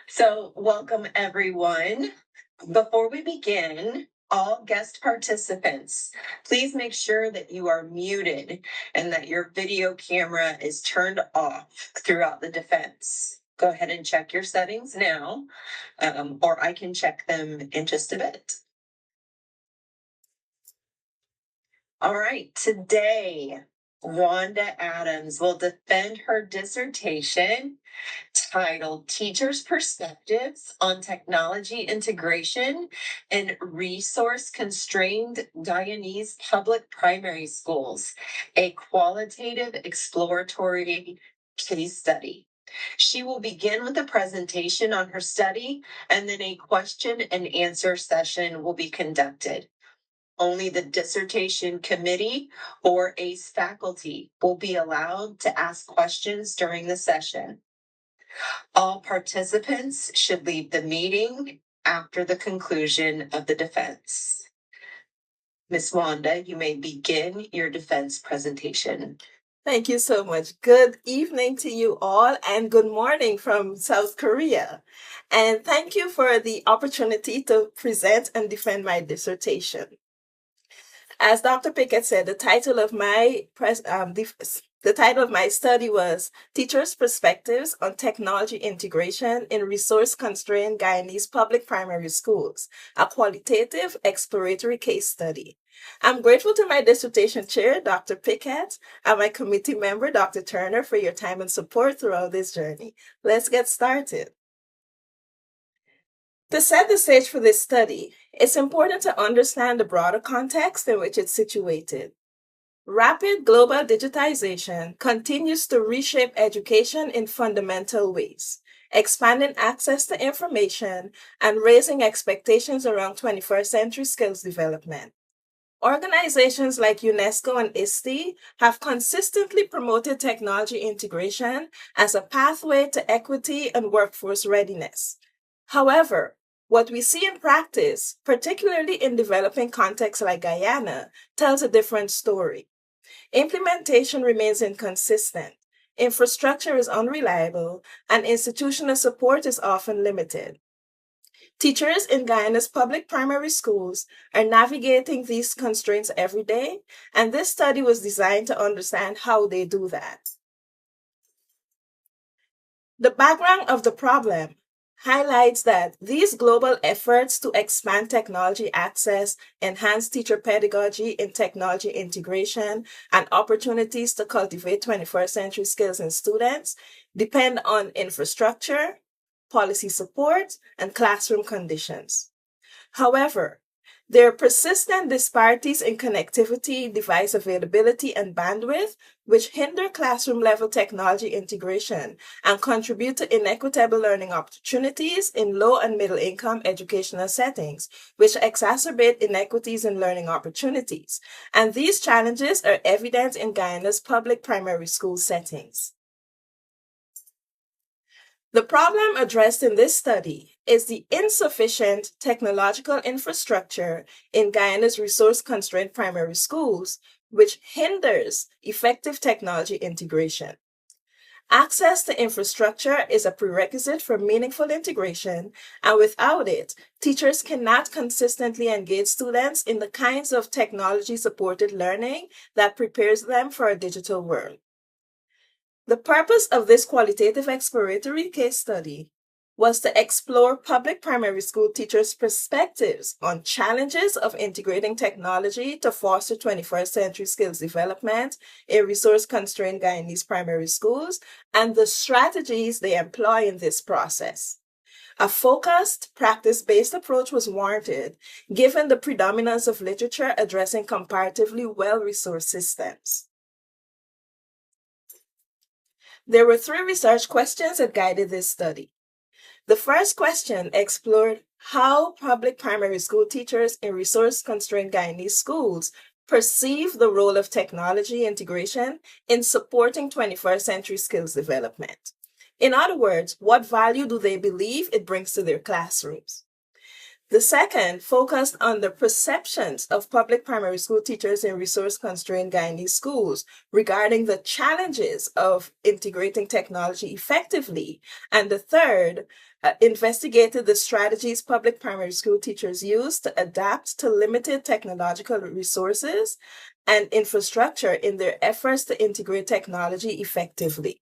So, welcome everyone. Before we begin, all guest participants, please make sure that you are muted and that your video camera is turned off throughout the defense. Go ahead and check your settings now, or I can check them in just a bit. All right, today, Wanda Adams will defend her dissertation titled Teachers' Perspectives on Technology Integration in Resource-Constrained Guyanese Public Primary Schools, a qualitative exploratory case study. She will begin with a presentation on her study, and then a question and answer session will be conducted. Only the dissertation committee or ACE faculty will be allowed to ask questions during the session. All participants should leave the meeting after the conclusion of the defense. Ms. Wanda, you may begin your defense presentation. Thank you so much. Good evening to you all, and good morning from South Korea. And thank you for the opportunity to present and defend my dissertation. As Dr. Pickett said, the title of my study was Teachers' Perspectives on Technology Integration in Resource-Constrained Guyanese Public Primary Schools, a qualitative exploratory case study. I'm grateful to my dissertation chair, Dr. Pickett, and my committee member, Dr. Turner, for your time and support throughout this journey. Let's get started. To set the stage for this study, it's important to understand the broader context in which it's situated. Rapid global digitization continues to reshape education in fundamental ways, expanding access to information and raising expectations around 21st century skills development. Organizations like UNESCO and ISTE have consistently promoted technology integration as a pathway to equity and workforce readiness. However, what we see in practice, particularly in developing contexts like Guyana, tells a different story. Implementation remains inconsistent, infrastructure is unreliable, and institutional support is often limited. Teachers in Guyana's public primary schools are navigating these constraints every day, and this study was designed to understand how they do that. The background of the problem highlights that these global efforts to expand technology access, enhance teacher pedagogy in technology integration, and opportunities to cultivate 21st century skills in students depend on infrastructure, policy support, and classroom conditions. However, there are persistent disparities in connectivity, device availability, and bandwidth, which hinder classroom-level technology integration and contribute to inequitable learning opportunities in low and middle-income educational settings, which exacerbate inequities in learning opportunities. And these challenges are evident in Guyana's public primary school settings. The problem addressed in this study is the insufficient technological infrastructure in Guyana's resource-constrained primary schools, which hinders effective technology integration. Access to infrastructure is a prerequisite for meaningful integration, and without it, teachers cannot consistently engage students in the kinds of technology-supported learning that prepares them for a digital world. The purpose of this qualitative exploratory case study was to explore public primary school teachers' perspectives on challenges of integrating technology to foster 21st century skills development in resource-constrained Guyanese primary schools and the strategies they employ in this process. A focused, practice-based approach was warranted, given the predominance of literature addressing comparatively well-resourced systems. There were 3 research questions that guided this study. The first question explored how public primary school teachers in resource-constrained Guyanese schools perceive the role of technology integration in supporting 21st century skills development. In other words, what value do they believe it brings to their classrooms? The second focused on the perceptions of public primary school teachers in resource-constrained Guyanese schools regarding the challenges of integrating technology effectively. And the third investigated the strategies public primary school teachers use to adapt to limited technological resources and infrastructure in their efforts to integrate technology effectively.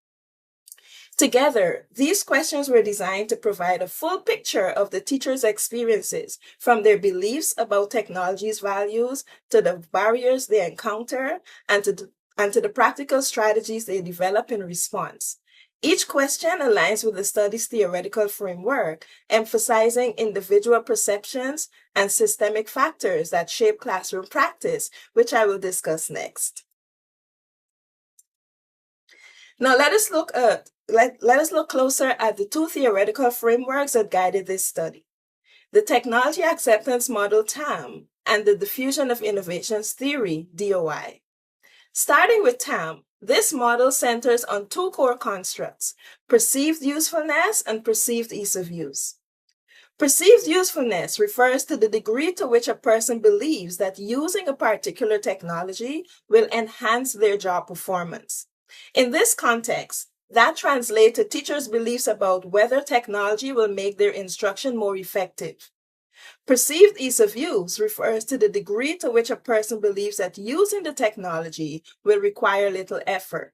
Together, these questions were designed to provide a full picture of the teachers' experiences, from their beliefs about technology's values to the barriers they encounter and to the practical strategies they develop in response. Each question aligns with the study's theoretical framework, emphasizing individual perceptions and systemic factors that shape classroom practice, which I will discuss next. Now let us look closer at the two theoretical frameworks that guided this study: the Technology Acceptance Model TAM and the Diffusion of Innovations Theory DOI. Starting with TAM, this model centers on two core constructs: perceived usefulness and perceived ease of use. Perceived usefulness refers to the degree to which a person believes that using a particular technology will enhance their job performance. In this context, that translates to teachers' beliefs about whether technology will make their instruction more effective. Perceived ease of use refers to the degree to which a person believes that using the technology will require little effort.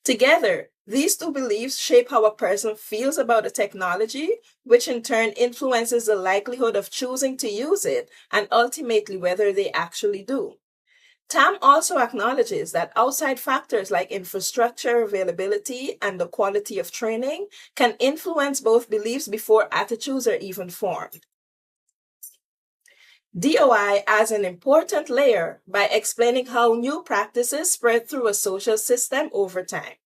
Together, these two beliefs shape how a person feels about a technology, which in turn influences the likelihood of choosing to use it and ultimately whether they actually do. TAM also acknowledges that outside factors like infrastructure availability and the quality of training can influence both beliefs before attitudes are even formed. DOI adds an important layer by explaining how new practices spread through a social system over time.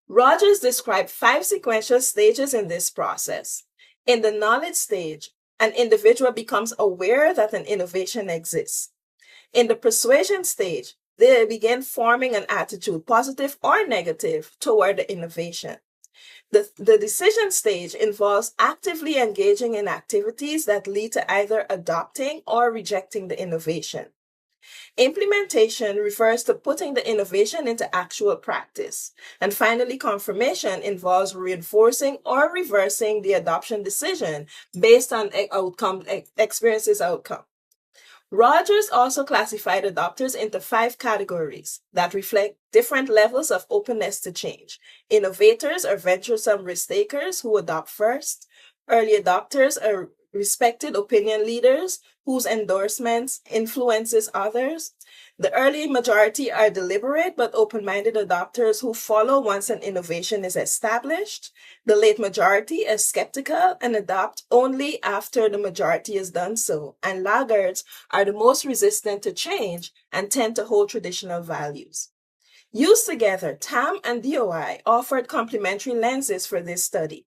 Rogers described 5 sequential stages in this process. In the knowledge stage, an individual becomes aware that an innovation exists. In the persuasion stage, they begin forming an attitude, positive or negative, toward the innovation. The decision stage involves actively engaging in activities that lead to either adopting or rejecting the innovation. Implementation refers to putting the innovation into actual practice. And finally, confirmation involves reinforcing or reversing the adoption decision based on experience's outcome. Rogers also classified adopters into 5 categories that reflect different levels of openness to change. Innovators are venturesome risk takers who adopt first. Early adopters are respected opinion leaders whose endorsements influences others. The early majority are deliberate but open-minded adopters who follow once an innovation is established. The late majority is skeptical and adopt only after the majority has done so. And laggards are the most resistant to change and tend to hold traditional values. Used together, TAM and DOI offered complementary lenses for this study.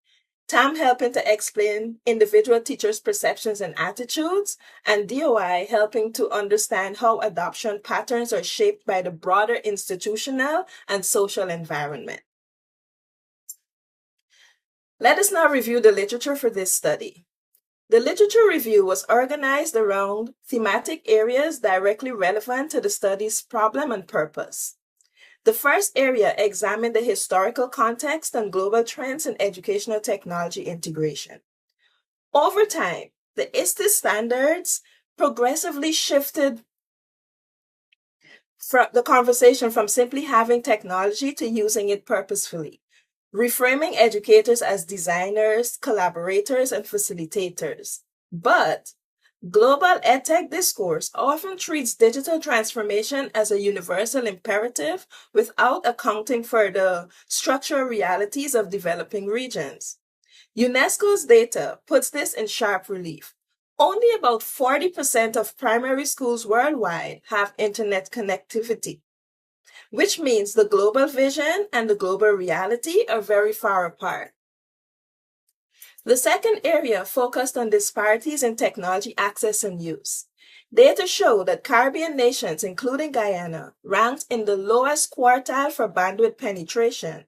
TAM helping to explain individual teachers' perceptions and attitudes, and DOI helping to understand how adoption patterns are shaped by the broader institutional and social environment. Let us now review the literature for this study. The literature review was organized around thematic areas directly relevant to the study's problem and purpose. The first area examined the historical context and global trends in educational technology integration. Over time, the ISTE standards progressively shifted the conversation from simply having technology to using it purposefully, reframing educators as designers, collaborators, and facilitators. But global edtech discourse often treats digital transformation as a universal imperative without accounting for the structural realities of developing regions. UNESCO's data puts this in sharp relief. Only about 40% of primary schools worldwide have internet connectivity, which means the global vision and the global reality are very far apart. The second area focused on disparities in technology access and use. Data show that Caribbean nations, including Guyana, ranked in the lowest quartile for bandwidth penetration,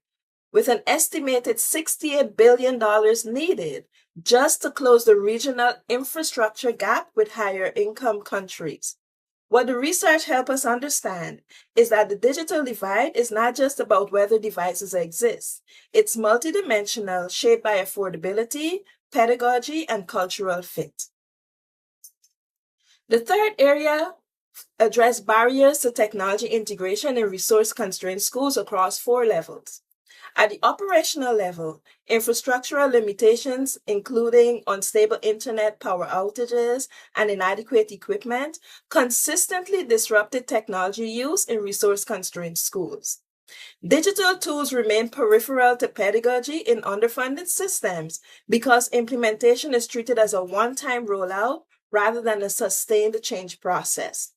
with an estimated $68 billion needed just to close the regional infrastructure gap with higher income countries. What the research helps us understand is that the digital divide is not just about whether devices exist. It's multidimensional, shaped by affordability, pedagogy, and cultural fit. The third area addressed barriers to technology integration in resource-constrained schools across 4 levels. At the operational level, infrastructural limitations, including unstable internet, power outages, and inadequate equipment, consistently disrupted technology use in resource-constrained schools. Digital tools remain peripheral to pedagogy in underfunded systems because implementation is treated as a one-time rollout rather than a sustained change process.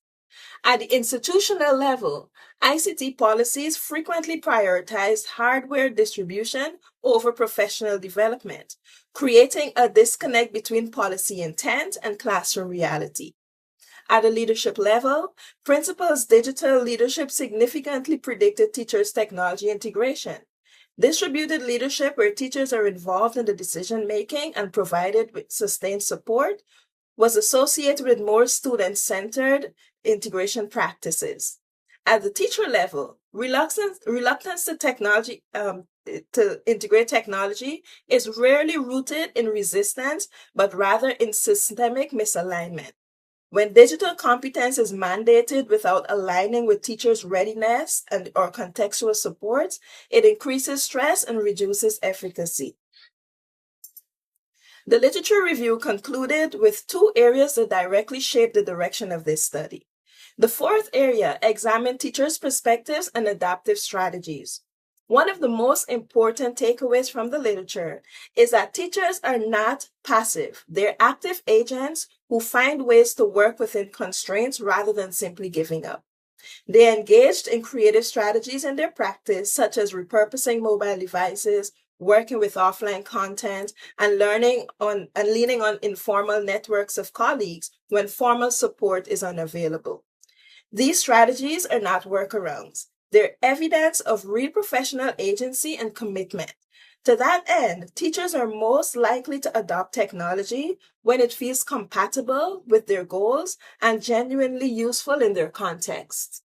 At the institutional level, ICT policies frequently prioritize hardware distribution over professional development, creating a disconnect between policy intent and classroom reality. At a leadership level, principals' digital leadership significantly predicted teachers' technology integration. Distributed leadership, where teachers are involved in the decision-making and provided with sustained support, was associated with more student-centered integration practices. At the teacher level, reluctance to integrate technology is rarely rooted in resistance, but rather in systemic misalignment. When digital competence is mandated without aligning with teachers' readiness or contextual supports, it increases stress and reduces efficacy. The literature review concluded with 2 areas that directly shaped the direction of this study. The 4th area examined teachers' perspectives and adaptive strategies. One of the most important takeaways from the literature is that teachers are not passive. They're active agents who find ways to work within constraints rather than simply giving up. They engaged in creative strategies in their practice, such as repurposing mobile devices, working with offline content, and leaning on informal networks of colleagues when formal support is unavailable. These strategies are not workarounds. They're evidence of real professional agency and commitment. To that end, teachers are most likely to adopt technology when it feels compatible with their goals and genuinely useful in their context.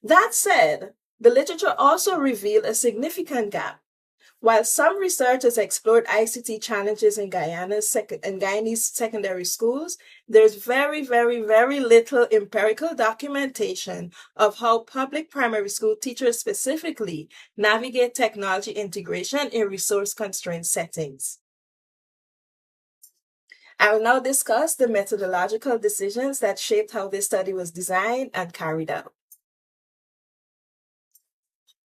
That said, the literature also revealed a significant gap. While some research has explored ICT challenges in Guyanese secondary schools, there's very little empirical documentation of how public primary school teachers specifically navigate technology integration in resource-constrained settings. I will now discuss the methodological decisions that shaped how this study was designed and carried out.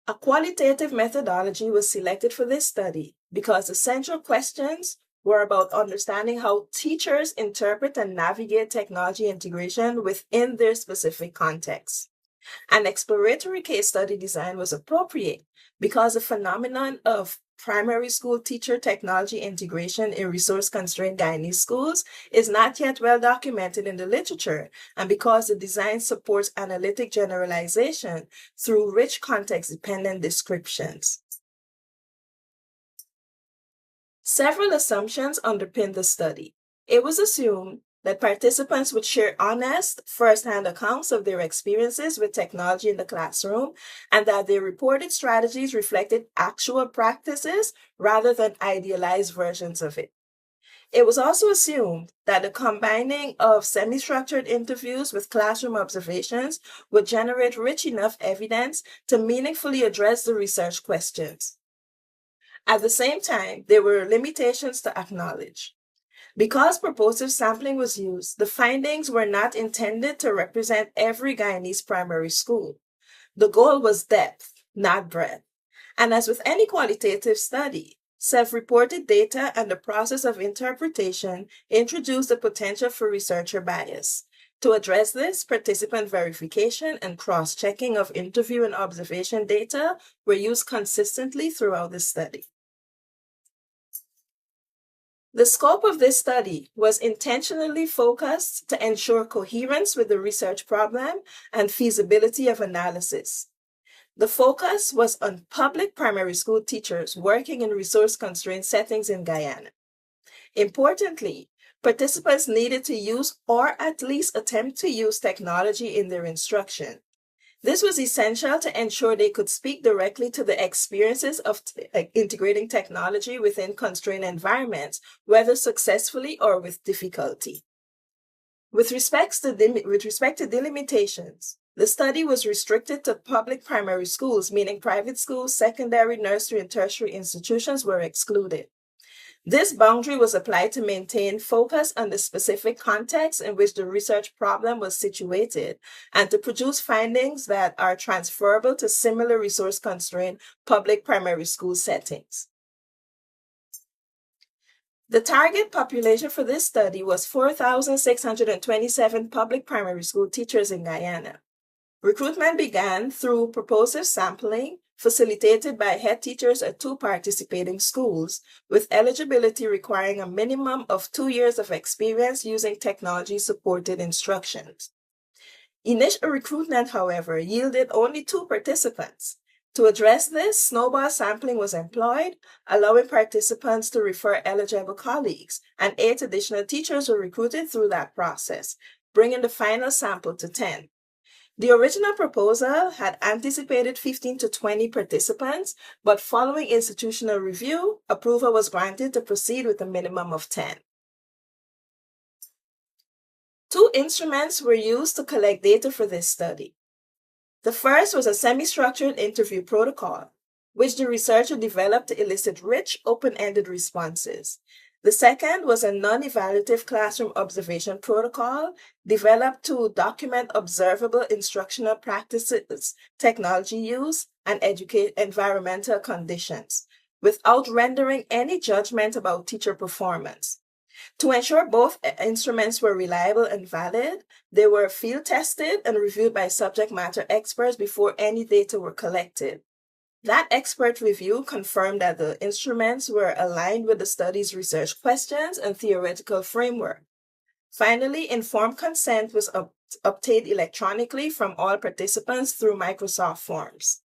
A qualitative methodology was selected for this study because the central questions were about understanding how teachers interpret and navigate technology integration within their specific context. An exploratory case study design was appropriate because the phenomenon of primary school teacher technology integration in resource-constrained Guyanese schools is not yet well documented in the literature, and because the design supports analytic generalization through rich context-dependent descriptions. Several assumptions underpin the study. It was assumed that participants would share honest, first-hand accounts of their experiences with technology in the classroom, and that their reported strategies reflected actual practices rather than idealized versions of it. It was also assumed that the combining of semi-structured interviews with classroom observations would generate rich enough evidence to meaningfully address the research questions. At the same time, there were limitations to acknowledge. Because purposive sampling was used, the findings were not intended to represent every Guyanese primary school. The goal was depth, not breadth. And as with any qualitative study, self-reported data and the process of interpretation introduced the potential for researcher bias. To address this, participant verification and cross-checking of interview and observation data were used consistently throughout the study. The scope of this study was intentionally focused to ensure coherence with the research problem and feasibility of analysis. The focus was on public primary school teachers working in resource-constrained settings in Guyana. Importantly, participants needed to use or at least attempt to use technology in their instruction. This was essential to ensure they could speak directly to the experiences of integrating technology within constrained environments, whether successfully or with difficulty. With respect to delimitations, the study was restricted to public primary schools, meaning private schools, secondary, nursery, and tertiary institutions were excluded. This boundary was applied to maintain focus on the specific context in which the research problem was situated and to produce findings that are transferable to similar resource-constrained public primary school settings. The target population for this study was 4,627 public primary school teachers in Guyana. Recruitment began through purposive sampling facilitated by head teachers at 2 participating schools, with eligibility requiring a minimum of 2 years of experience using technology-supported instructions. Initial recruitment, however, yielded only 2 participants. To address this, snowball sampling was employed, allowing participants to refer eligible colleagues, and 8 additional teachers were recruited through that process, bringing the final sample to 10. The original proposal had anticipated 15 to 20 participants, but following institutional review, approval was granted to proceed with a minimum of 10. 2 instruments were used to collect data for this study. The first was a semi-structured interview protocol, which the researcher developed to elicit rich, open-ended responses. The second was a non-evaluative classroom observation protocol developed to document observable instructional practices, technology use, and educate environmental conditions, without rendering any judgment about teacher performance. To ensure both instruments were reliable and valid, they were field tested and reviewed by subject matter experts before any data were collected. That expert review confirmed that the instruments were aligned with the study's research questions and theoretical framework. Finally, informed consent was obtained electronically from all participants through Microsoft Forms.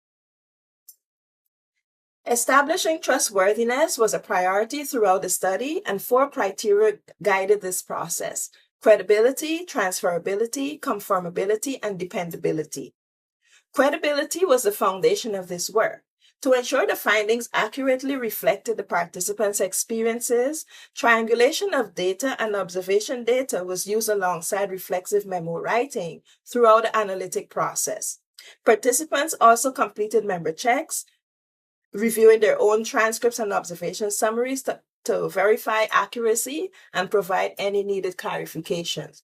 Establishing trustworthiness was a priority throughout the study, and 4 criteria guided this process: credibility, transferability, conformability, and dependability. Credibility was the foundation of this work. To ensure the findings accurately reflected the participants' experiences, triangulation of data and observation data was used alongside reflexive memo writing throughout the analytic process. Participants also completed member checks, reviewing their own transcripts and observation summaries to verify accuracy and provide any needed clarifications.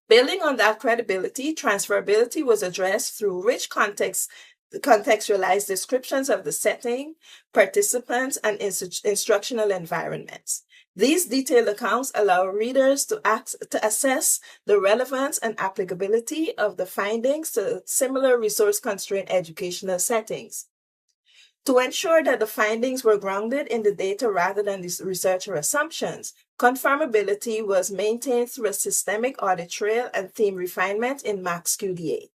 Building on that credibility, transferability was addressed through rich contextualized descriptions of the setting, participants, and instructional environments. These detailed accounts allow readers to assess the relevance and applicability of the findings to similar resource-constrained educational settings. To ensure that the findings were grounded in the data rather than the researcher assumptions, conformability was maintained through a systemic audit trail and theme refinement in MaxQDA.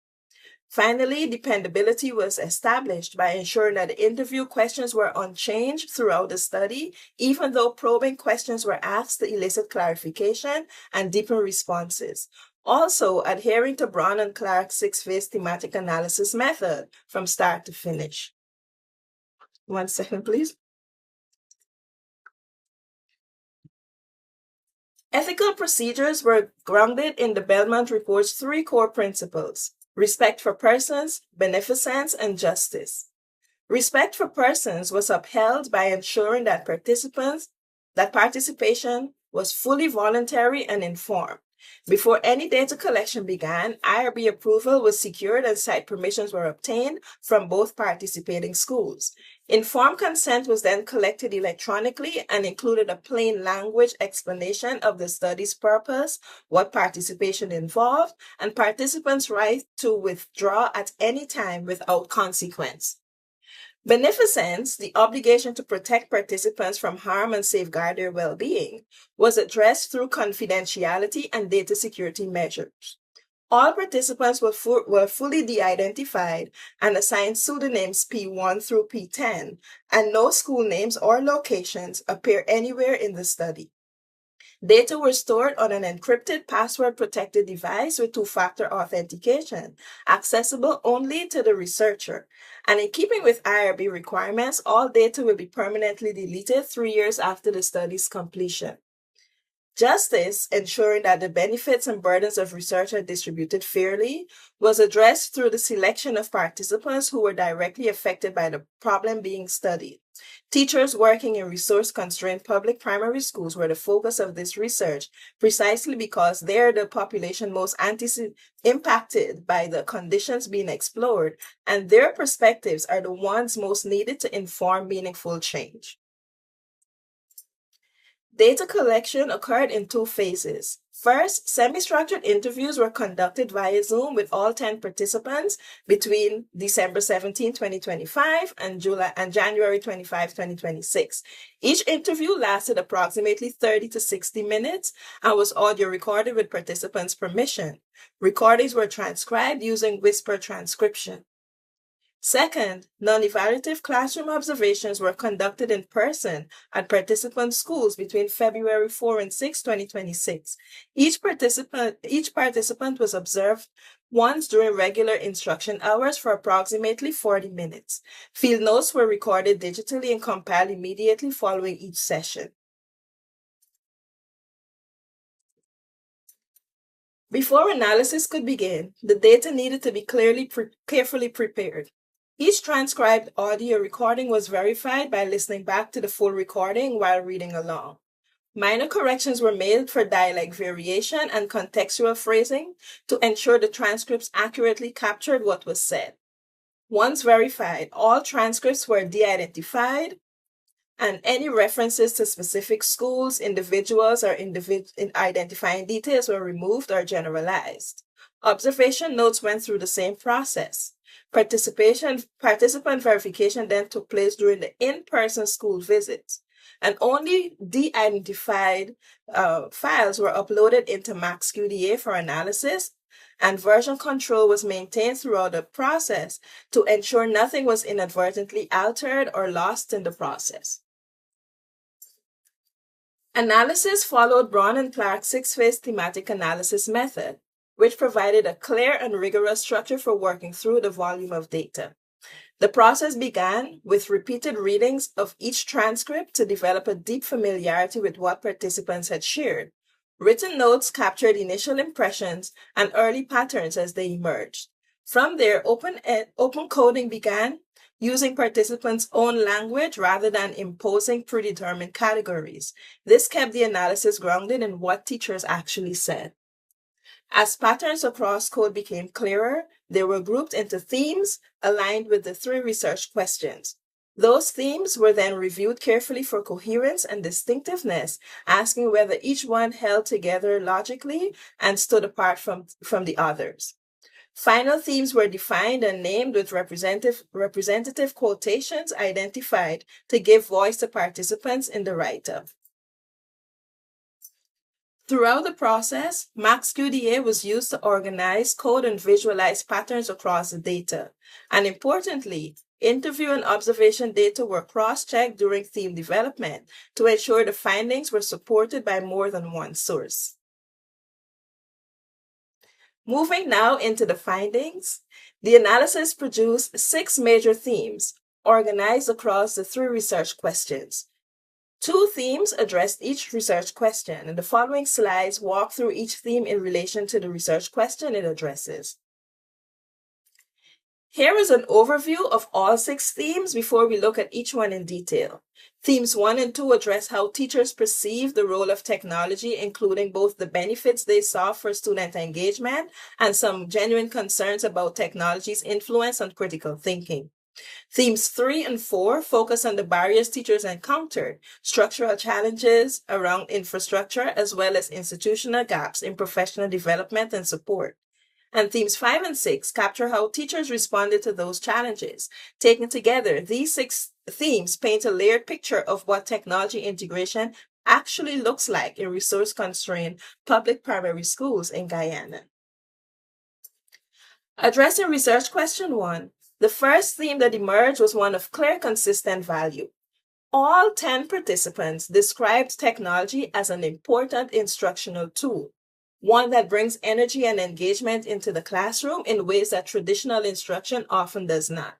Finally, dependability was established by ensuring that the interview questions were unchanged throughout the study, even though probing questions were asked to elicit clarification and deepen responses. Also, adhering to Brown and Clark's 6-phase thematic analysis method from start to finish. 1 second, please. Ethical procedures were grounded in the Belmont Report's 3 core principles: respect for persons, beneficence, and justice. Respect for persons was upheld by ensuring that participation was fully voluntary and informed. Before any data collection began, IRB approval was secured and site permissions were obtained from both participating schools. Informed consent was then collected electronically and included a plain language explanation of the study's purpose, what participation involved, and participants' right to withdraw at any time without consequence. Beneficence, the obligation to protect participants from harm and safeguard their well-being, was addressed through confidentiality and data security measures. All participants were fully de-identified and assigned pseudonyms P1 through P10, and no school names or locations appear anywhere in the study. Data were stored on an encrypted, password-protected device with two-factor authentication, accessible only to the researcher. And in keeping with IRB requirements, all data will be permanently deleted 3 years after the study's completion. Justice, ensuring that the benefits and burdens of research are distributed fairly, was addressed through the selection of participants who were directly affected by the problem being studied. Teachers working in resource-constrained public primary schools were the focus of this research, precisely because they're the population most impacted by the conditions being explored, and their perspectives are the ones most needed to inform meaningful change. Data collection occurred in 2 phases. First, semi-structured interviews were conducted via Zoom with all 10 participants between December 17, 2025 and January 25, 2026. Each interview lasted approximately 30 to 60 minutes and was audio recorded with participants' permission. Recordings were transcribed using whisper transcription. Second, non-evaluative classroom observations were conducted in person at participant schools between February 4 and 6, 2026. Each participant was observed once during regular instruction hours for approximately 40 minutes. Field notes were recorded digitally and compiled immediately following each session. Before analysis could begin, the data needed to be carefully prepared. Each transcribed audio recording was verified by listening back to the full recording while reading along. Minor corrections were made for dialect variation and contextual phrasing to ensure the transcripts accurately captured what was said. Once verified, all transcripts were de-identified, and any references to specific schools, individuals, or identifying details were removed or generalized. Observation notes went through the same process. Participant verification then took place during the in-person school visits, and only de-identified files were uploaded into MaxQDA for analysis, and version control was maintained throughout the process to ensure nothing was inadvertently altered or lost in the process. Analysis followed Braun and Clark's 6-phase thematic analysis method, which provided a clear and rigorous structure for working through the volume of data. The process began with repeated readings of each transcript to develop a deep familiarity with what participants had shared. Written notes captured initial impressions and early patterns as they emerged. From there, open coding began, using participants' own language rather than imposing predetermined categories. This kept the analysis grounded in what teachers actually said. As patterns across code became clearer, they were grouped into themes aligned with the 3 research questions. Those themes were then reviewed carefully for coherence and distinctiveness, asking whether each one held together logically and stood apart from the others. Final themes were defined and named with representative quotations identified to give voice to participants in the write-up. Throughout the process, MaxQDA was used to organize, code, and visualize patterns across the data. And importantly, interview and observation data were cross-checked during theme development to ensure the findings were supported by more than one source. Moving now into the findings, the analysis produced 6 major themes organized across the 3 research questions. 2 themes addressed each research question, and the following slides walk through each theme in relation to the research question it addresses. Here is an overview of all 6 themes before we look at each one in detail. Themes 1 and 2 address how teachers perceive the role of technology, including both the benefits they saw for student engagement and some genuine concerns about technology's influence on critical thinking. Themes 3 and 4 focus on the barriers teachers encountered, structural challenges around infrastructure, as well as institutional gaps in professional development and support. And themes 5 and 6 capture how teachers responded to those challenges. Taken together, these 6 themes paint a layered picture of what technology integration actually looks like in resource-constrained public primary schools in Guyana. Addressing research question 1, the first theme that emerged was one of clear, consistent value. All 10 participants described technology as an important instructional tool, one that brings energy and engagement into the classroom in ways that traditional instruction often does not.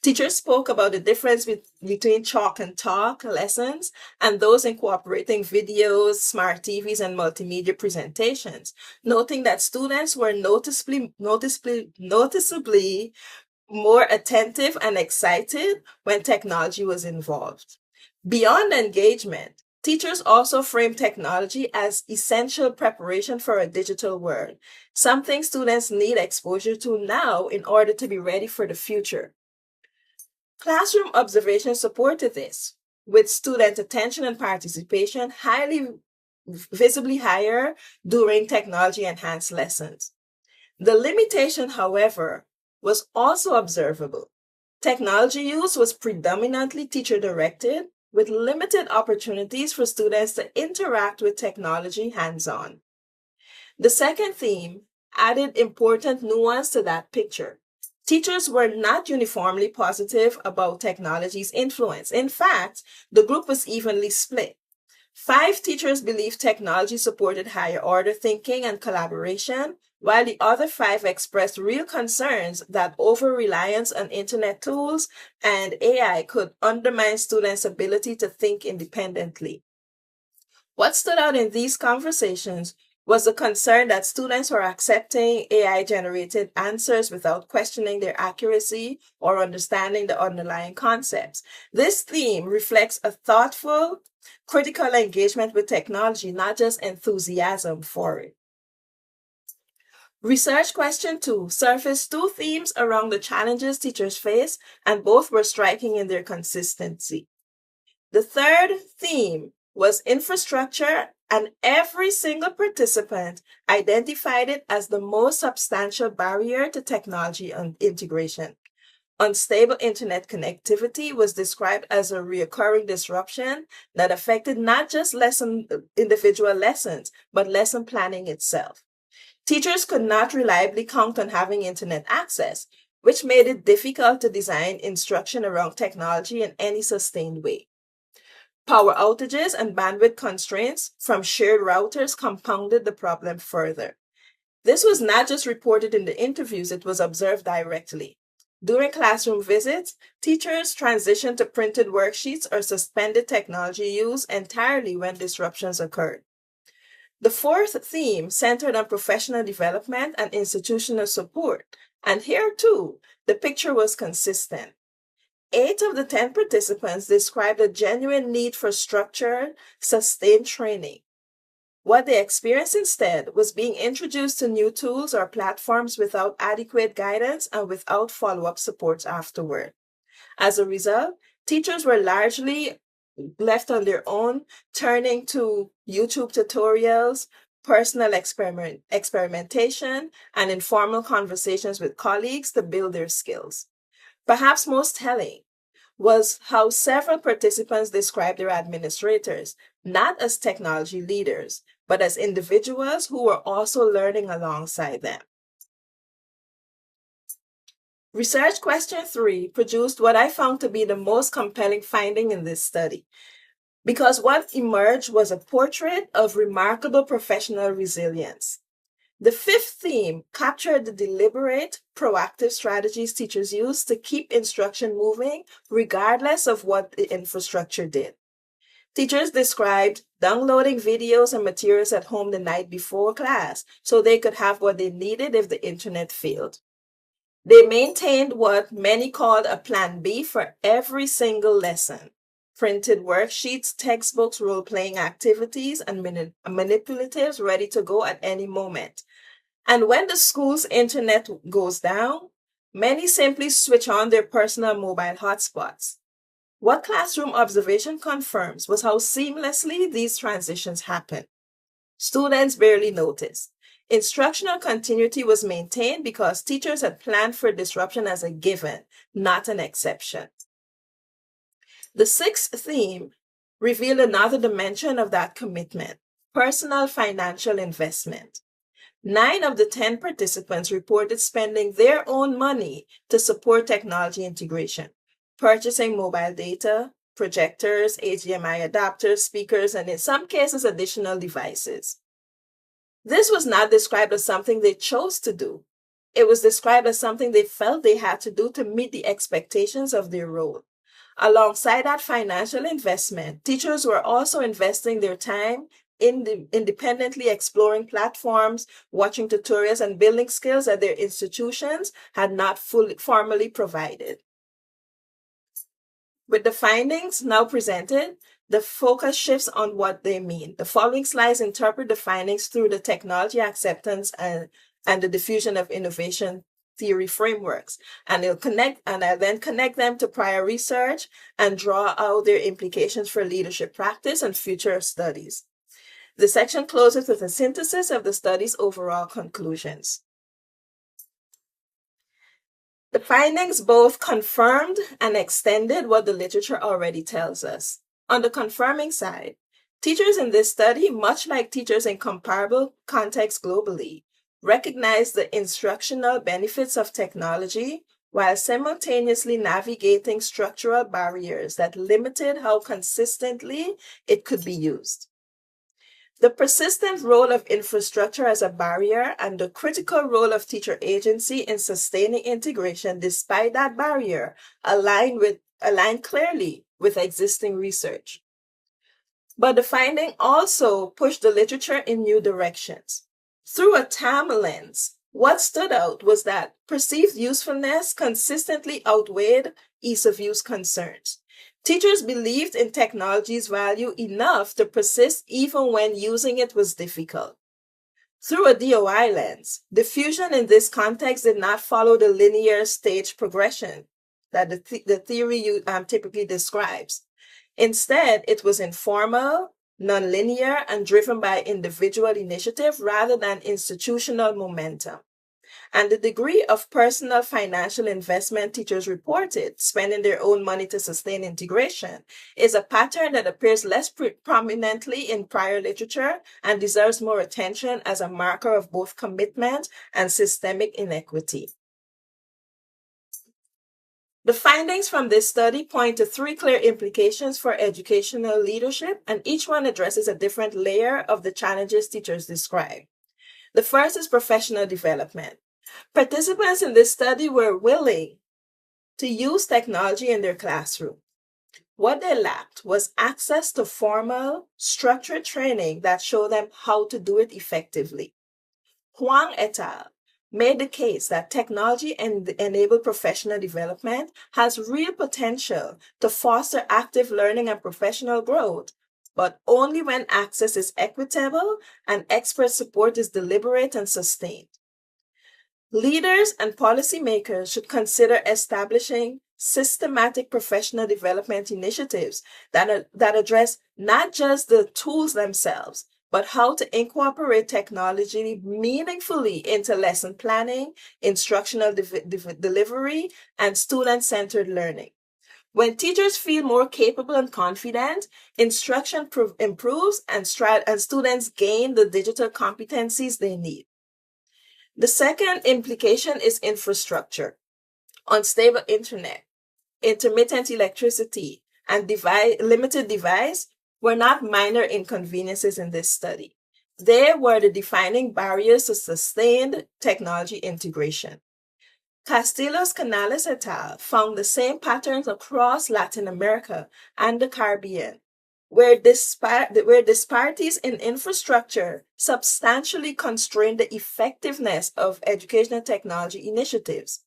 Teachers spoke about the difference between chalk and talk lessons and those incorporating videos, smart TVs, and multimedia presentations, noting that students were noticeably more attentive and excited when technology was involved. Beyond engagement, teachers also frame technology as essential preparation for a digital world, something students need exposure to now in order to be ready for the future. Classroom observation supported this, with student attention and participation visibly higher during technology-enhanced lessons. The limitation, however, was also observable. Technology use was predominantly teacher-directed, with limited opportunities for students to interact with technology hands-on. The second theme added important nuance to that picture. Teachers were not uniformly positive about technology's influence. In fact, the group was evenly split. 5 teachers believed technology supported higher order thinking and collaboration, while the other 5 expressed real concerns that over-reliance on internet tools and AI could undermine students' ability to think independently. What stood out in these conversations was the concern that students were accepting AI-generated answers without questioning their accuracy or understanding the underlying concepts. This theme reflects a thoughtful, critical engagement with technology, not just enthusiasm for it. Research question 2 surfaced 2 themes around the challenges teachers face, and both were striking in their consistency. The third theme was infrastructure, and every single participant identified it as the most substantial barrier to technology and integration. Unstable internet connectivity was described as a recurring disruption that affected not just individual lessons, but lesson planning itself. Teachers could not reliably count on having internet access, which made it difficult to design instruction around technology in any sustained way. Power outages and bandwidth constraints from shared routers compounded the problem further. This was not just reported in the interviews, it was observed directly. During classroom visits, teachers transitioned to printed worksheets or suspended technology use entirely when disruptions occurred. The fourth theme centered on professional development and institutional support, and here too, the picture was consistent. 8 of the 10 participants described a genuine need for structured, sustained training. What they experienced instead was being introduced to new tools or platforms without adequate guidance and without follow-up support afterward. As a result, teachers were largely left on their own, turning to YouTube tutorials, personal experimentation, and informal conversations with colleagues to build their skills. Perhaps most telling was how several participants described their administrators, not as technology leaders, but as individuals who were also learning alongside them. Research question 3 produced what I found to be the most compelling finding in this study, because what emerged was a portrait of remarkable professional resilience. The fifth theme captured the deliberate, proactive strategies teachers use to keep instruction moving regardless of what the infrastructure did. Teachers described downloading videos and materials at home the night before class so they could have what they needed if the internet failed. They maintained what many called a plan B for every single lesson. Printed worksheets, textbooks, role-playing activities, and manipulatives ready to go at any moment. And when the school's internet goes down, many simply switch on their personal mobile hotspots. What classroom observation confirms was how seamlessly these transitions happen. Students barely noticed. Instructional continuity was maintained because teachers had planned for disruption as a given, not an exception. The sixth theme revealed another dimension of that commitment: personal financial investment. 9 of the 10 participants reported spending their own money to support technology integration, purchasing mobile data, projectors, HDMI adapters, speakers, and in some cases, additional devices. This was not described as something they chose to do. It was described as something they felt they had to do to meet the expectations of their role. Alongside that financial investment, teachers were also investing their time in independently exploring platforms, watching tutorials, and building skills that their institutions had not formally provided. With the findings now presented, the focus shifts on what they mean. The following slides interpret the findings through the technology acceptance and the diffusion of innovation theory frameworks. And I'll then connect them to prior research and draw out their implications for leadership practice and future studies. The section closes with a synthesis of the study's overall conclusions. The findings both confirmed and extended what the literature already tells us. On the confirming side, teachers in this study, much like teachers in comparable contexts globally, recognize the instructional benefits of technology while simultaneously navigating structural barriers that limited how consistently it could be used. The persistent role of infrastructure as a barrier and the critical role of teacher agency in sustaining integration despite that barrier align clearly with existing research. But the finding also pushed the literature in new directions. Through a TAM lens, what stood out was that perceived usefulness consistently outweighed ease of use concerns. Teachers believed in technology's value enough to persist even when using it was difficult. Through a DOI lens, diffusion in this context did not follow the linear stage progression that the theory typically describes. Instead, it was informal, nonlinear, and driven by individual initiative rather than institutional momentum. And the degree of personal financial investment teachers reported, spending their own money to sustain integration, is a pattern that appears less prominently in prior literature and deserves more attention as a marker of both commitment and systemic inequity. The findings from this study point to 3 clear implications for educational leadership, and each one addresses a different layer of the challenges teachers describe. The first is professional development. Participants in this study were willing to use technology in their classroom. What they lacked was access to formal, structured training that showed them how to do it effectively. Huang et al. Made the case that technology enabled professional development has real potential to foster active learning and professional growth, but only when access is equitable and expert support is deliberate and sustained. Leaders and policymakers should consider establishing systematic professional development initiatives that address not just the tools themselves, but how to incorporate technology meaningfully into lesson planning, instructional delivery, and student-centered learning. When teachers feel more capable and confident, instruction improves and students gain the digital competencies they need. The second implication is infrastructure. Unstable internet, intermittent electricity, and limited device were not minor inconveniences in this study. They were the defining barriers to sustained technology integration. Castillos Canales et al. Found the same patterns across Latin America and the Caribbean, where disparities in infrastructure substantially constrain the effectiveness of educational technology initiatives.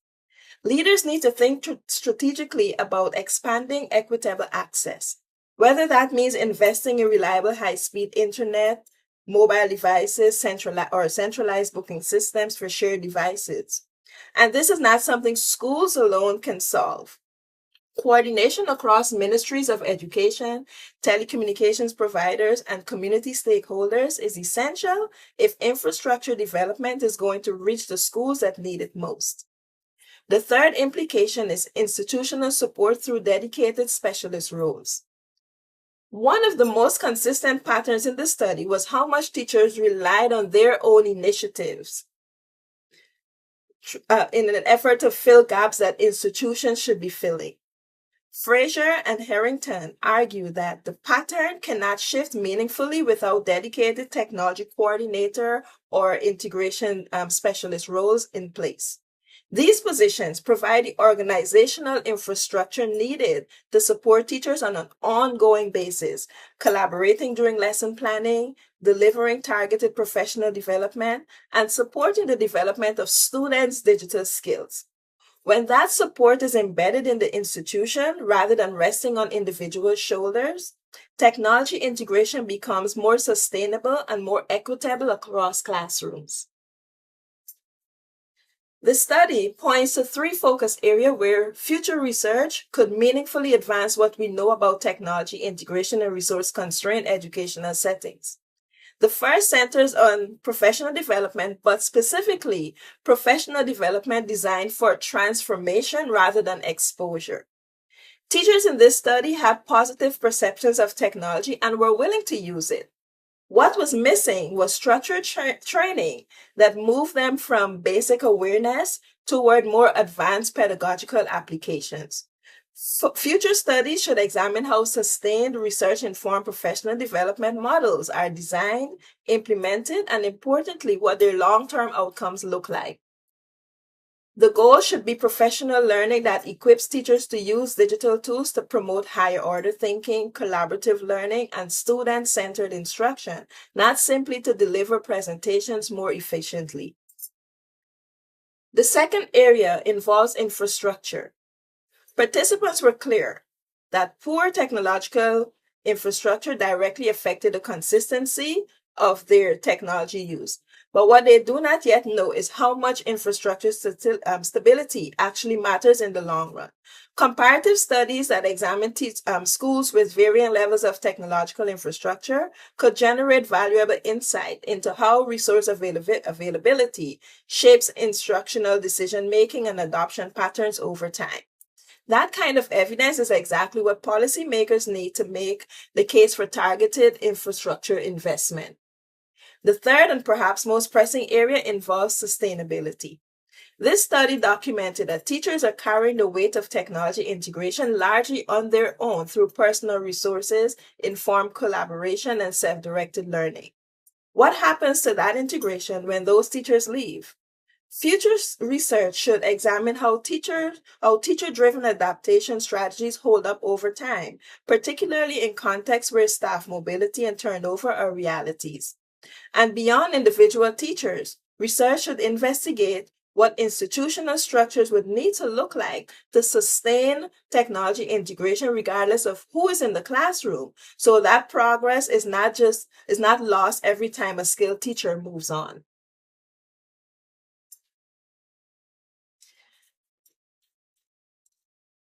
Leaders need to think strategically about expanding equitable access, whether that means investing in reliable high-speed internet, mobile devices, centralized booking systems for shared devices. And this is not something schools alone can solve. Coordination across ministries of education, telecommunications providers, and community stakeholders is essential if infrastructure development is going to reach the schools that need it most. The third implication is institutional support through dedicated specialist roles. One of the most consistent patterns in the study was how much teachers relied on their own initiatives in an effort to fill gaps that institutions should be filling. Fraser and Harrington argue that the pattern cannot shift meaningfully without dedicated technology coordinator or integration specialist roles in place. These positions provide the organizational infrastructure needed to support teachers on an ongoing basis, collaborating during lesson planning, delivering targeted professional development, and supporting the development of students' digital skills. When that support is embedded in the institution rather than resting on individual shoulders, technology integration becomes more sustainable and more equitable across classrooms. The study points to three focus areas where future research could meaningfully advance what we know about technology integration in resource-constrained educational settings. The first centers on professional development, but specifically professional development designed for transformation rather than exposure. Teachers in this study had positive perceptions of technology and were willing to use it. What was missing was structured training that moved them from basic awareness toward more advanced pedagogical applications. Future studies should examine how sustained research-informed professional development models are designed, implemented, and importantly, what their long-term outcomes look like. The goal should be professional learning that equips teachers to use digital tools to promote higher order thinking, collaborative learning, and student-centered instruction, not simply to deliver presentations more efficiently. The second area involves infrastructure. Participants were clear that poor technological infrastructure directly affected the consistency of their technology use. But what they do not yet know is how much infrastructure stability actually matters in the long run. Comparative studies that examine schools with varying levels of technological infrastructure could generate valuable insight into how resource availability shapes instructional decision-making and adoption patterns over time. That kind of evidence is exactly what policymakers need to make the case for targeted infrastructure investment. The third and perhaps most pressing area involves sustainability. This study documented that teachers are carrying the weight of technology integration largely on their own through personal resources, informed collaboration, and self-directed learning. What happens to that integration when those teachers leave? Future research should examine how teacher-driven adaptation strategies hold up over time, particularly in contexts where staff mobility and turnover are realities. And beyond individual teachers, research should investigate what institutional structures would need to look like to sustain technology integration regardless of who is in the classroom, so that progress is not lost every time a skilled teacher moves on.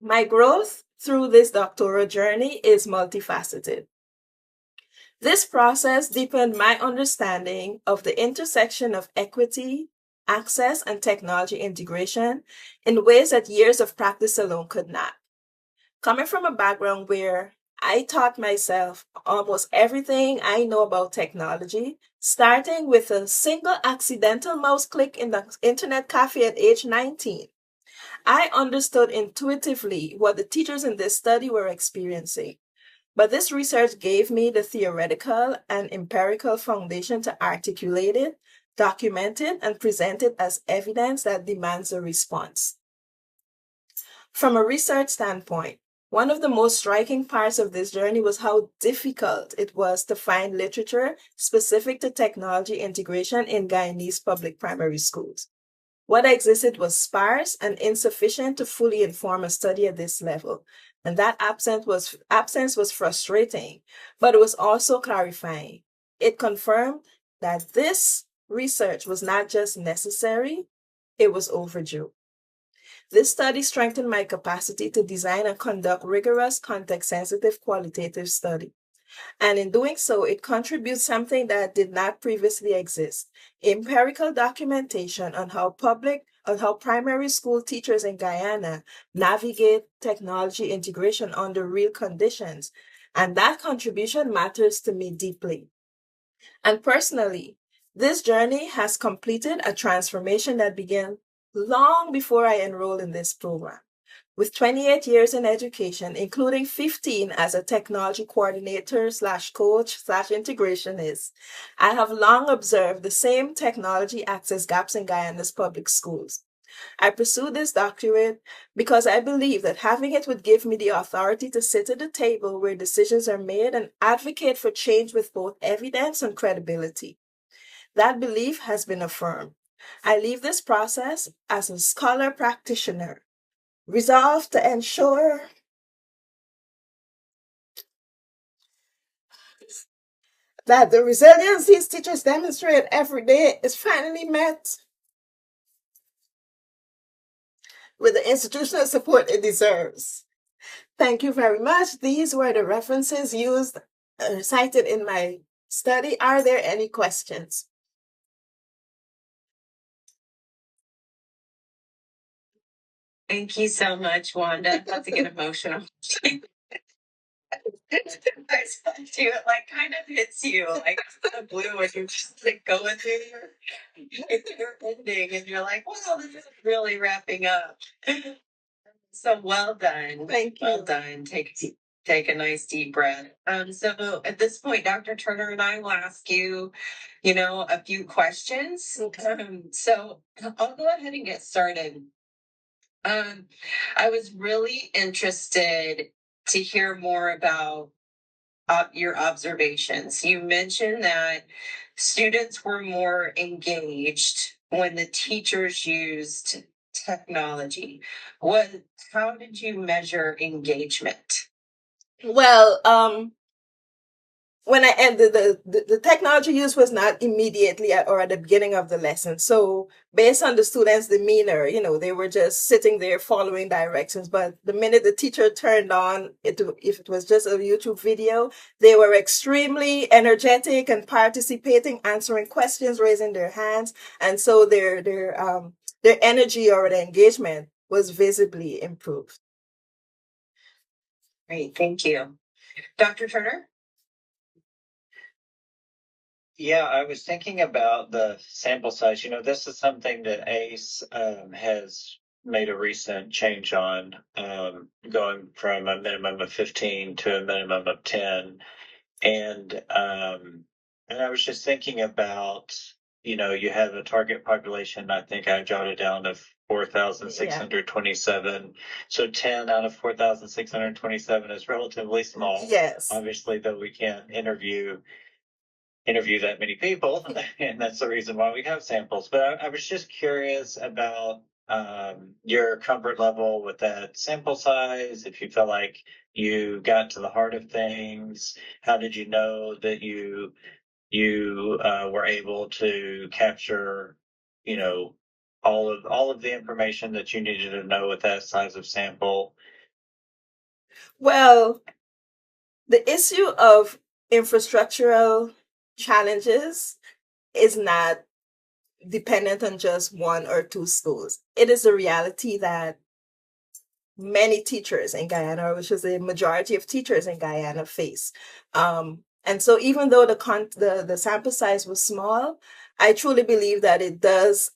My growth through this doctoral journey is multifaceted. This process deepened my understanding of the intersection of equity, access, and technology integration in ways that years of practice alone could not. Coming from a background where I taught myself almost everything I know about technology, starting with a single accidental mouse click in the internet cafe at age 19, I understood intuitively what the teachers in this study were experiencing. But this research gave me the theoretical and empirical foundation to articulate it, document it, and present it as evidence that demands a response. From a research standpoint, one of the most striking parts of this journey was how difficult it was to find literature specific to technology integration in Guyanese public primary schools. What existed was sparse and insufficient to fully inform a study at this level. And that absence was frustrating, but it was also clarifying. It confirmed that this research was not just necessary, it was overdue. This study strengthened my capacity to design and conduct rigorous, context-sensitive qualitative study. And in doing so, it contributes something that did not previously exist: empirical documentation on how primary school teachers in Guyana navigate technology integration under real conditions, And that contribution matters to me deeply. And personally, this journey has completed a transformation that began long before I enrolled in this program. With 28 years in education, including 15 as a technology coordinator slash coach slash integrationist, I have long observed the same technology access gaps in Guyana's public schools. I pursued this doctorate because I believe that having it would give me the authority to sit at the table where decisions are made and advocate for change with both evidence and credibility. That belief has been affirmed. I leave this process as a scholar practitioner, resolved to ensure that the resilience these teachers demonstrate every day is finally met with the institutional support it deserves. Thank you very much. These were the references used, cited in my study. Are there any questions? Thank you so much, Wanda. That's to get emotional. I do it like kind of hits you like out of blue when you're just like going through your ending and you're like, wow, this is really wrapping up. So well done. Thank you. Well done. Take a nice deep breath. So at this point, Dr. Turner and I will ask you, a few questions. Okay. So I'll go ahead and get started. I was really interested to hear more about your observations. You mentioned that students were more engaged when the teachers used technology. How did you measure engagement? Well, when I ended the technology use was not immediately or at the beginning of the lesson. So based on the students' demeanor, they were just sitting there following directions. But the minute the teacher turned on it, if it was just a YouTube video, they were extremely energetic and participating, answering questions, raising their hands. And so their energy or their engagement was visibly improved. Great, thank you. Dr. Turner? Yeah, I was thinking about the sample size. This is something that ACE has made a recent change on, going from a minimum of 15 to a minimum of 10. And I was just thinking about, you have a target population, I think I jotted down, of 4,627. So 10 out of 4,627 is relatively small. Yes. Obviously, though, we can't interview that many people, and that's the reason why we have samples. But I was just curious about your comfort level with that sample size, if you felt like you got to the heart of things. How did you know that you were able to capture, all of the information that you needed to know with that size of sample? Well, the issue of infrastructural challenges is not dependent on just one or two schools. It is a reality that many teachers in Guyana, which is the majority of teachers in Guyana, face. And so even though the sample size was small, I truly believe that it does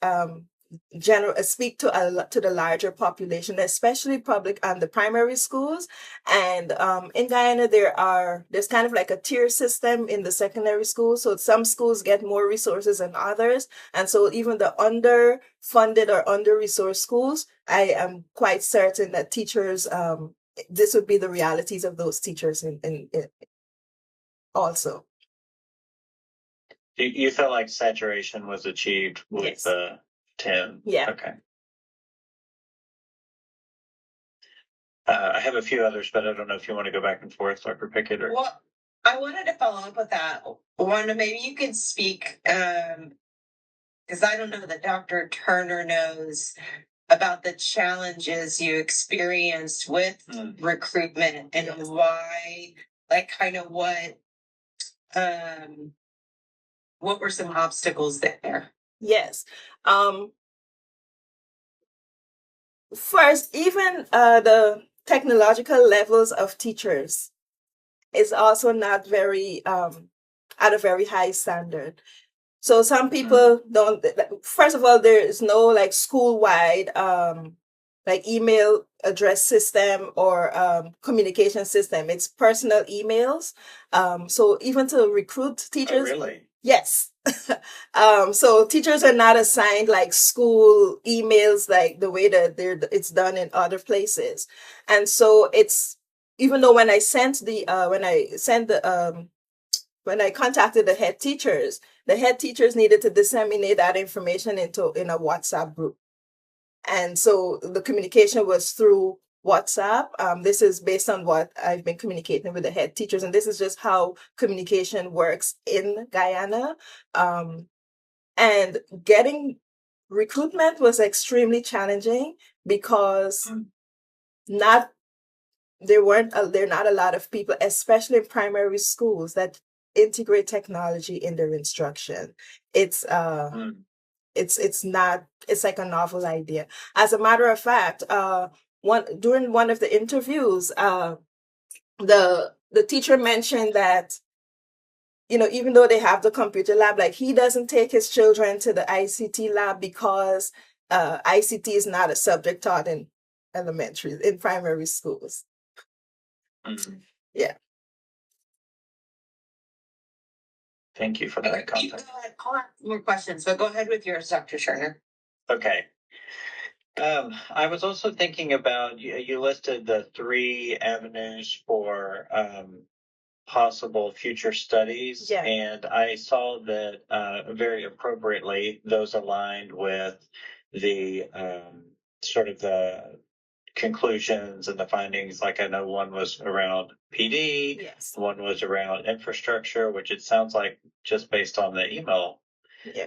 speak to the larger population, especially the primary schools. And in Guyana, there's kind of like a tier system in the secondary schools. So some schools get more resources than others, and so even the underfunded or under-resourced schools, I am quite certain that teachers, this would be the realities of those teachers in also. You felt like saturation was achieved with Yes. 10? Yeah. Okay. I have a few others, but I don't know if you want to go back and forth, Dr. Pickett. Well, I wanted to follow up with that. Wanda, maybe you could speak, because I don't know that Dr. Turner knows about the challenges you experienced with recruitment and why, like, kind of what were some obstacles there? Yes. First, even the technological levels of teachers is also not very at a very high standard. So some people don't. First of all, there is no like school-wide like email address system or communication system. It's personal emails. So even to recruit teachers, really? yes. So teachers are not assigned like school emails like the way that it's done in other places. And so it's, even though when I contacted the head teachers needed to disseminate that information in a WhatsApp group. And so the communication was through WhatsApp. This is based on what I've been communicating with the head teachers, and this is just how communication works in Guyana. And getting recruitment was extremely challenging because there are not a lot of people, especially in primary schools, that integrate technology in their instruction. It's like a novel idea. As a matter of fact, during one of the interviews, the teacher mentioned that, even though they have the computer lab, like he doesn't take his children to the ICT lab because ICT is not a subject taught in primary schools. Yeah. Thank you for that context. I'll ask more questions, but go ahead with yours, Dr. Scherner. Okay. I was also thinking about, you listed the 3 avenues for possible future studies. Yeah. And I saw that very appropriately, those aligned with the sort of the conclusions and the findings. Like I know one was around PD, Yes. one was around infrastructure, which it sounds like just based on the email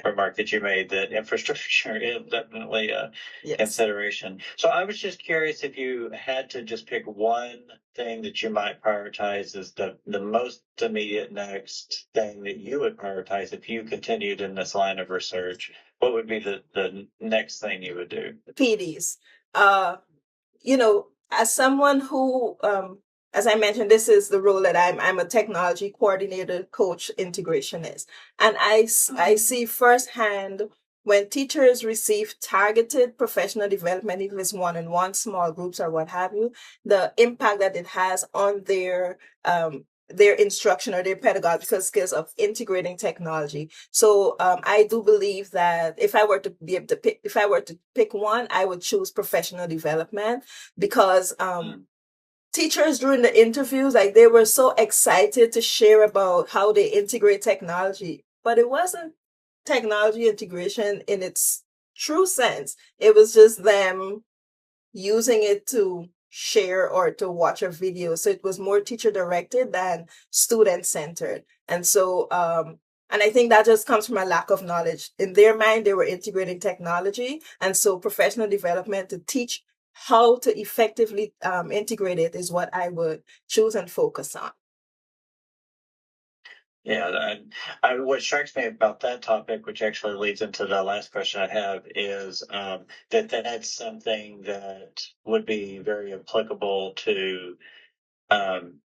remark that you made, that infrastructure is definitely a consideration. So I was just curious if you had to just pick one thing that you might prioritize as the most immediate next thing that you would prioritize if you continued in this line of research, what would be the next thing you would do? PDs. As someone who, as I mentioned, this is the role that I'm a technology coordinator, coach, integrationist. And I see firsthand when teachers receive targeted professional development, even if it's one-on-one, small groups or what have you, the impact that it has on their instruction or their pedagogical skills of integrating technology. So I do believe that if I were to pick one, I would choose professional development, because teachers during the interviews, like, they were so excited to share about how they integrate technology, but it wasn't technology integration in its true sense. It was just them using it to share or to watch a video. So it was more teacher directed than student centered. And so, and I think that just comes from a lack of knowledge. In their mind, they were integrating technology. And so professional development to teach how to effectively integrate it is what I would choose and focus on. Yeah, what strikes me about that topic, which actually leads into the last question I have, is that that's something that would be very applicable to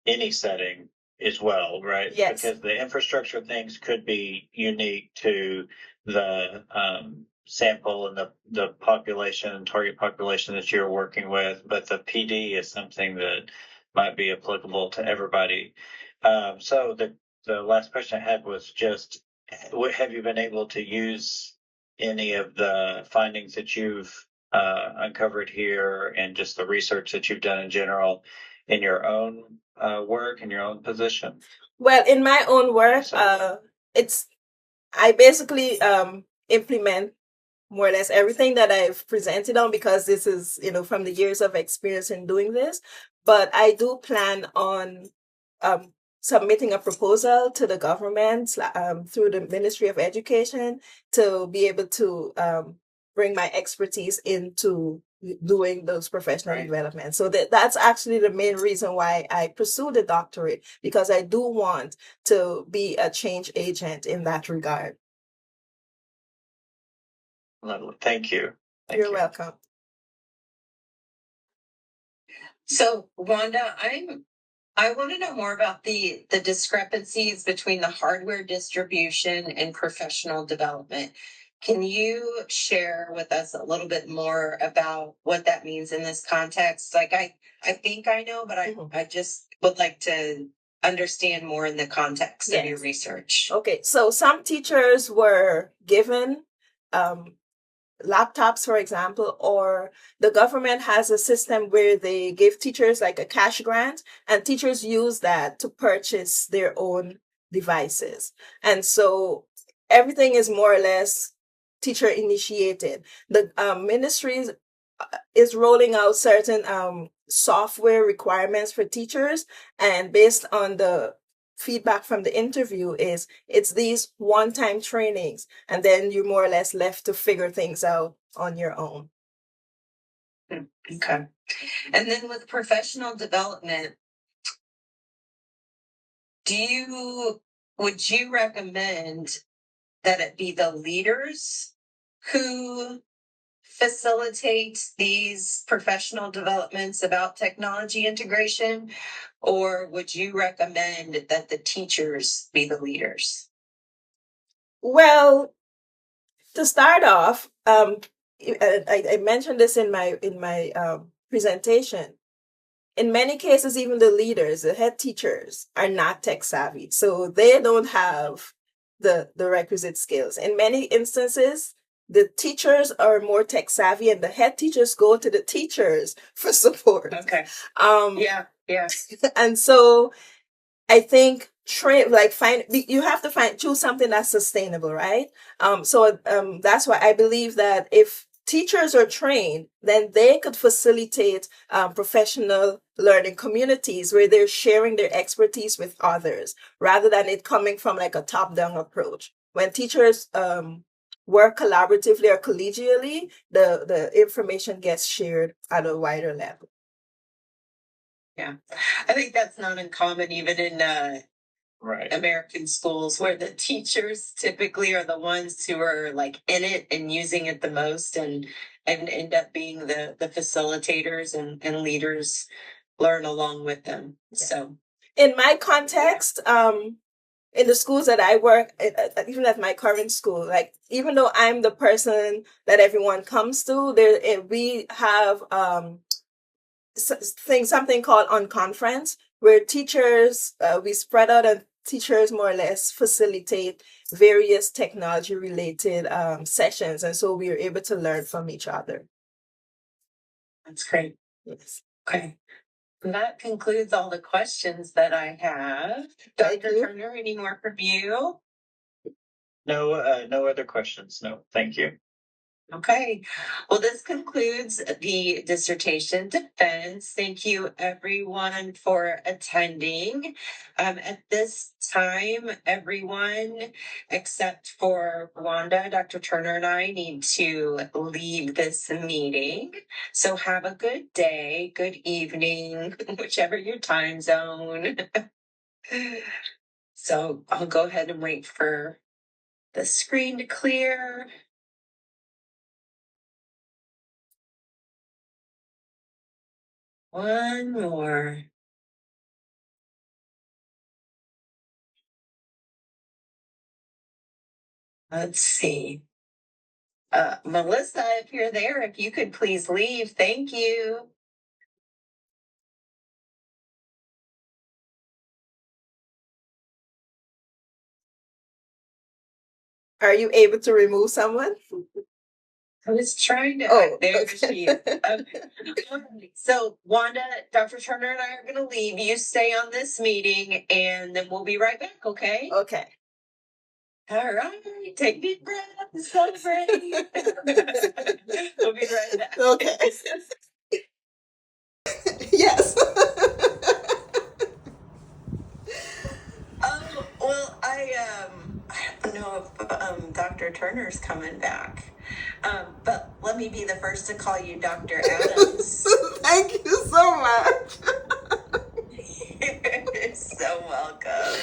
any setting as well, right? Yes. Because the infrastructure things could be unique to the sample and the target population that you're working with, but the PD is something that might be applicable to everybody. So the last question I had was just, have you been able to use any of the findings that you've uncovered here and just the research that you've done in general in your own work, in your own position? Well, in my own work, I basically implement more or less everything that I've presented on, because this is, from the years of experience in doing this. But I do plan on submitting a proposal to the government through the Ministry of Education to be able to bring my expertise into doing those professional development. So that's actually the main reason why I pursue the doctorate, because I do want to be a change agent in that regard. Lovely. Thank you. You're welcome. So, Wanda, I'm I want to know more about the discrepancies between the hardware distribution and professional development. Can you share with us a little bit more about what that means in this context? Like I think I know, but I just would like to understand more in the context of your research. Okay, so some teachers were given laptops, for example, or the government has a system where they give teachers like a cash grant, and teachers use that to purchase their own devices. And so everything is more or less teacher initiated. The ministry is rolling out certain software requirements for teachers, and based on the feedback from the interview is it's these one-time trainings, and then you're more or less left to figure things out on your own. Okay. And then with professional development, would you recommend that it be the leaders who facilitate these professional developments about technology integration, or would you recommend that the teachers be the leaders? Well, to start off, I mentioned this in my presentation. In many cases, even the leaders, the head teachers, are not tech savvy, so they don't have the requisite skills. In many instances, the teachers are more tech savvy, and the head teachers go to the teachers for support. Okay. Yeah. And so I think you have to choose something that's sustainable, right? So that's why I believe that if teachers are trained, then they could facilitate professional learning communities where they're sharing their expertise with others, rather than it coming from like a top-down approach. When teachers work collaboratively or collegially, the information gets shared at a wider level. Yeah, I think that's not uncommon even in American schools, where the teachers typically are the ones who are like in it and using it the most, and end up being the facilitators, and leaders learn along with them. Yeah. So in my context, in the schools that I work, even at my current school, like even though I'm the person that everyone comes to, we have something called Unconference, where teachers, we spread out and teachers more or less facilitate various technology related sessions. And so we are able to learn from each other. That's great. Yes. Okay. And that concludes all the questions that I have. Dr. Turner, any more from you? No, no other questions. No, thank you. Okay, well, this concludes the dissertation defense. Thank you, everyone, for attending. At this time, everyone except for Wanda, Dr. Turner, and I need to leave this meeting. So have a good day, good evening, whichever your time zone. So I'll go ahead and wait for the screen to clear. One more. Let's see. Melissa, if you're there, if you could please leave. Thank you. Are you able to remove someone? I was trying to. Oh, there okay. she is. Okay. So, Wanda, Dr. Turner, and I are going to leave. You stay on this meeting, and then we'll be right back, okay? Okay. All right. Take deep breaths. Celebrate. We'll be right back. Okay. Yes. Well, I don't know if Dr. Turner's coming back, but let me be the first to call you Dr. Adams. Thank you so much. You're so welcome.